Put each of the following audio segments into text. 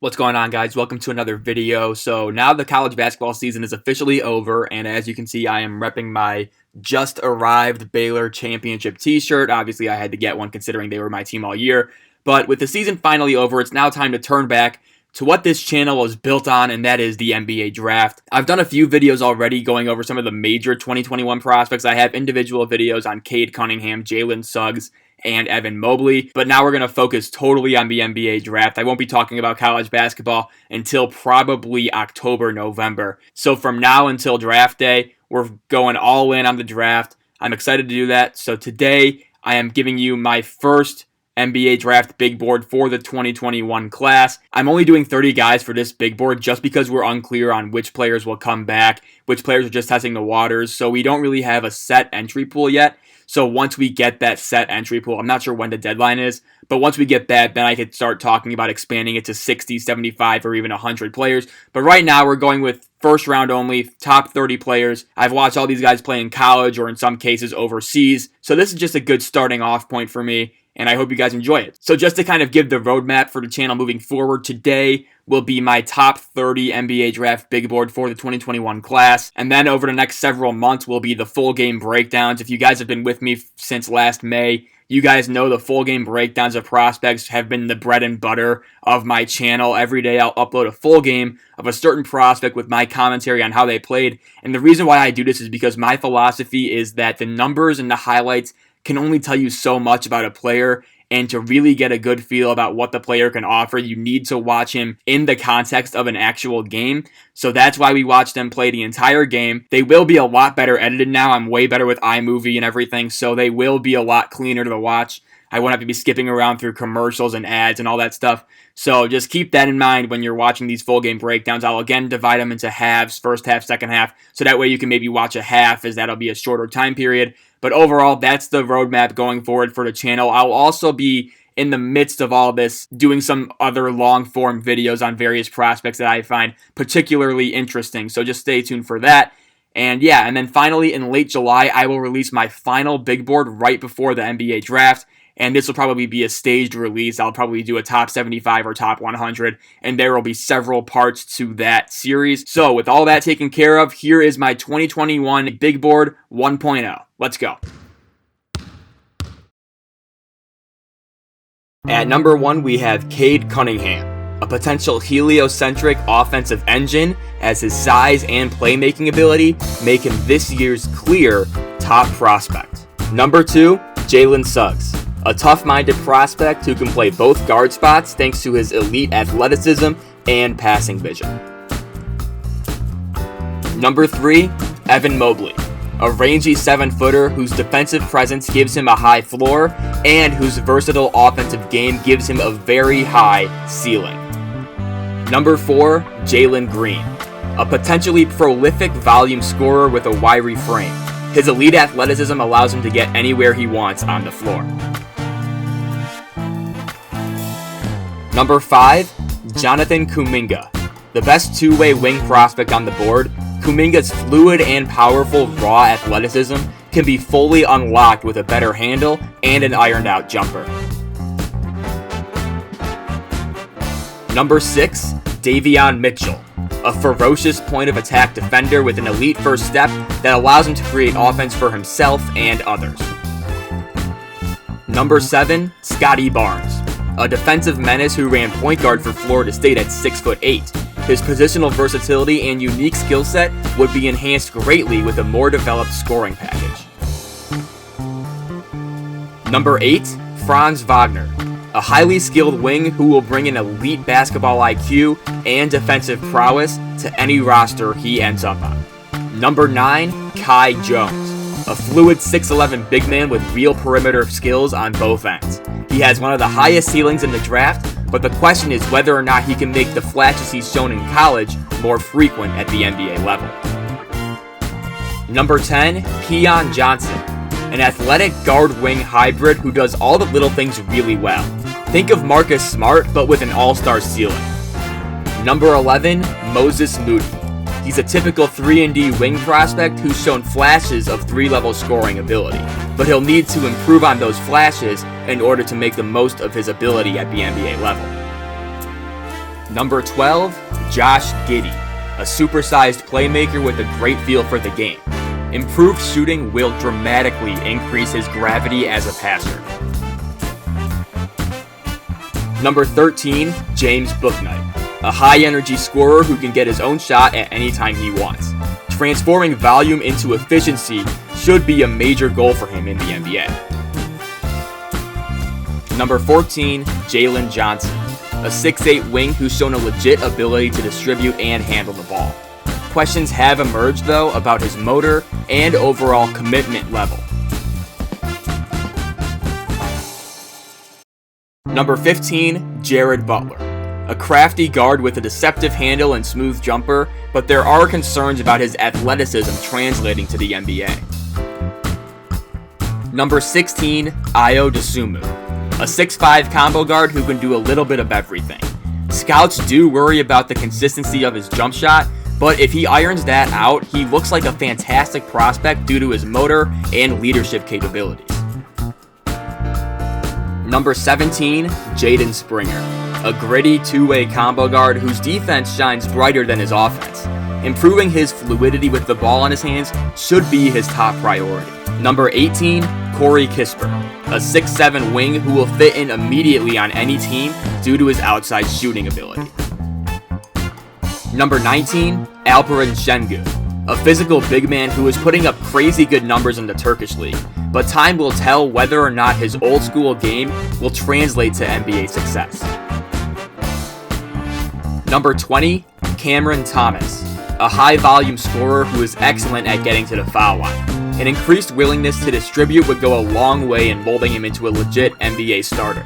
What's going on, guys? Welcome to another video. So now the college basketball season is officially over, and as you can see, I am repping my just arrived Baylor championship t-shirt. Obviously, I had to get one considering they were my team all year. But with the season finally over, it's now time to turn back to what this channel was built on, and that is the NBA draft. I've done a few videos already going over some of the major 2021 prospects. I have individual videos on Cade Cunningham, Jalen Suggs, and Evan Mobley, but now we're going to focus totally on the NBA draft. I won't be talking about college basketball until probably October, November. So from now until draft day, we're going all in on the draft. I'm excited to do that. So today, I am giving you my first NBA draft big board for the 2021 class. I'm only doing 30 guys for this big board just because we're unclear on which players will come back, which players are just testing the waters, so we don't really have a set entry pool yet. So once we get that set entry pool, I'm not sure when the deadline is, but once we get that, then I could start talking about expanding it to 60, 75, or even 100 players. But right now, we're going with first round only, top 30 players. I've watched all these guys play in college or in some cases overseas, so this is just a good starting off point for me, and I hope you guys enjoy it. So just to kind of give the roadmap for the channel moving forward, today will be my top 30 NBA draft big board for the 2021 class. And then over the next several months will be the full game breakdowns. If you guys have been with me since last May, you guys know the full game breakdowns of prospects have been the bread and butter of my channel. Every day I'll upload a full game of a certain prospect with my commentary on how they played. And the reason why I do this is because my philosophy is that the numbers and the highlights can only tell you so much about a player, and to really get a good feel about what the player can offer, you need to watch him in the context of an actual game. So that's why we watch them play the entire game. They will be a lot better edited now. I'm way better with iMovie and everything, so they will be a lot cleaner to watch. I won't have to be skipping around through commercials and ads and all that stuff. So just keep that in mind when you're watching these full game breakdowns. I'll again divide them into halves, first half, second half, so that way you can maybe watch a half, as that'll be a shorter time period. But overall, that's the roadmap going forward for the channel. I'll also be in the midst of all this doing some other long-form videos on various prospects that I find particularly interesting. So just stay tuned for that. And yeah, and then finally in late July, I will release my final big board right before the NBA draft. And this will probably be a staged release. I'll probably do a top 75 or top 100, and there will be several parts to that series. So with all that taken care of, here is my 2021 Big Board 1.0. Let's go. At number 1, we have Cade Cunningham, a potential heliocentric offensive engine, as his size and playmaking ability make him this year's clear top prospect. Number 2, Jalen Suggs, a tough-minded prospect who can play both guard spots thanks to his elite athleticism and passing vision. Number 3, Evan Mobley, a rangy 7-footer whose defensive presence gives him a high floor and whose versatile offensive game gives him a very high ceiling. Number 4, Jalen Green, a potentially prolific volume scorer with a wiry frame. His elite athleticism allows him to get anywhere he wants on the floor. Number 5, Jonathan Kuminga. The best two-way wing prospect on the board, Kuminga's fluid and powerful raw athleticism can be fully unlocked with a better handle and an ironed-out jumper. Number 6, Davion Mitchell. A ferocious point-of-attack defender with an elite first step that allows him to create offense for himself and others. Number 7, Scottie Barnes. A defensive menace who ran point guard for Florida State at 6'8". His positional versatility and unique skill set would be enhanced greatly with a more developed scoring package. Number 8, Franz Wagner. A highly skilled wing who will bring an elite basketball IQ and defensive prowess to any roster he ends up on. Number 9, Kai Jones. A fluid 6'11" big man with real perimeter skills on both ends. He has one of the highest ceilings in the draft, but the question is whether or not he can make the flashes he's shown in college more frequent at the NBA level. Number 10, Keon Johnson. An athletic guard-wing hybrid who does all the little things really well. Think of Marcus Smart, but with an all-star ceiling. Number 11, Moses Moody. He's a typical 3-and-D wing prospect who's shown flashes of 3-level scoring ability, but he'll need to improve on those flashes in order to make the most of his ability at the NBA level. Number 12, Josh Giddey, a supersized playmaker with a great feel for the game. Improved shooting will dramatically increase his gravity as a passer. Number 13, James Bouknight, a high-energy scorer who can get his own shot at any time he wants. Transforming volume into efficiency should be a major goal for him in the NBA. Number 14, Jalen Johnson, a 6'8 wing who's shown a legit ability to distribute and handle the ball. Questions have emerged, though, about his motor and overall commitment level. Number 15, Jared Butler, a crafty guard with a deceptive handle and smooth jumper, but there are concerns about his athleticism translating to the NBA. Number 16, Ayo Dosunmu, a 6'5 combo guard who can do a little bit of everything. Scouts do worry about the consistency of his jump shot, but if he irons that out, he looks like a fantastic prospect due to his motor and leadership capabilities. Number 17, Jaden Springer, a gritty two-way combo guard whose defense shines brighter than his offense. Improving his fluidity with the ball in his hands should be his top priority. Number 18, Corey Kispert, a 6'7 wing who will fit in immediately on any team due to his outside shooting ability. Number 19, Alperen Şengün, a physical big man who is putting up crazy good numbers in the Turkish league, but time will tell whether or not his old school game will translate to NBA success. Number 20, Cameron Thomas, a high-volume scorer who is excellent at getting to the foul line. An increased willingness to distribute would go a long way in molding him into a legit NBA starter.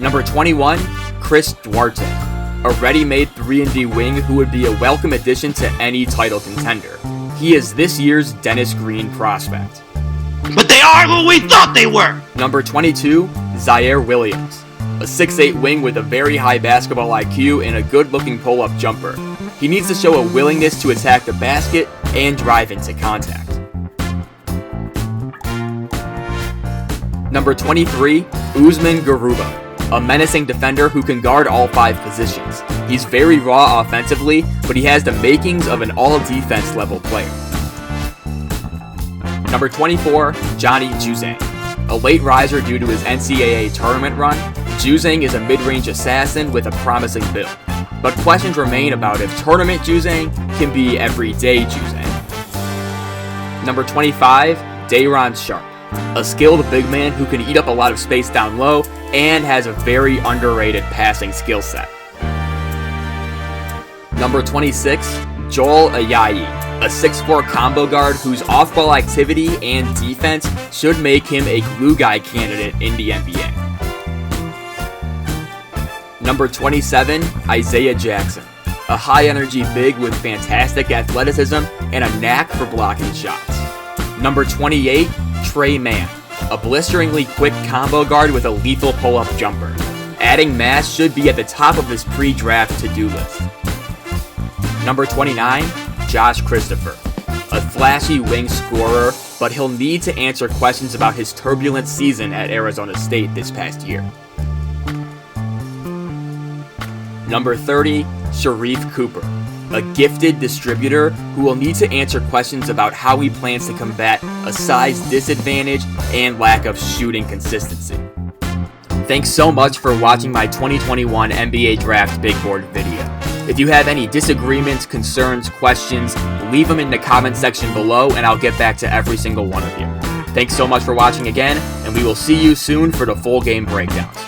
Number 21, Chris Duarte, a ready-made 3-and-D wing who would be a welcome addition to any title contender. He is this year's Dennis Green prospect. But they are who we thought they were! Number 22, Zaire Williams, a 6'8 wing with a very high basketball IQ and a good-looking pull-up jumper. He needs to show a willingness to attack the basket and drive into contact. Number 23, Usman Garuba, a menacing defender who can guard all 5 positions. He's very raw offensively, but he has the makings of an all-defense level player. Number 24, Johnny Juzang, a late riser due to his NCAA tournament run. Juzang is a mid-range assassin with a promising build, but questions remain about if tournament Juzang can be everyday Juzang. Number 25, Day'Ron Sharpe, a skilled big man who can eat up a lot of space down low and has a very underrated passing skill set. Number 26, Joel Ayayi, a 6'4 combo guard whose off-ball activity and defense should make him a glue guy candidate in the NBA. Number 27, Isaiah Jackson, a high-energy big with fantastic athleticism and a knack for blocking shots. Number 28, Trey Mann, a blisteringly quick combo guard with a lethal pull-up jumper. Adding mass should be at the top of his pre-draft to-do list. Number 29, Josh Christopher, a flashy wing scorer, but he'll need to answer questions about his turbulent season at Arizona State this past year. Number 30, Sharif Cooper, a gifted distributor who will need to answer questions about how he plans to combat a size disadvantage and lack of shooting consistency. Thanks so much for watching my 2021 NBA Draft Big Board video. If you have any disagreements, concerns, questions, leave them in the comment section below and I'll get back to every single one of you. Thanks so much for watching again, and we will see you soon for the full game breakdowns.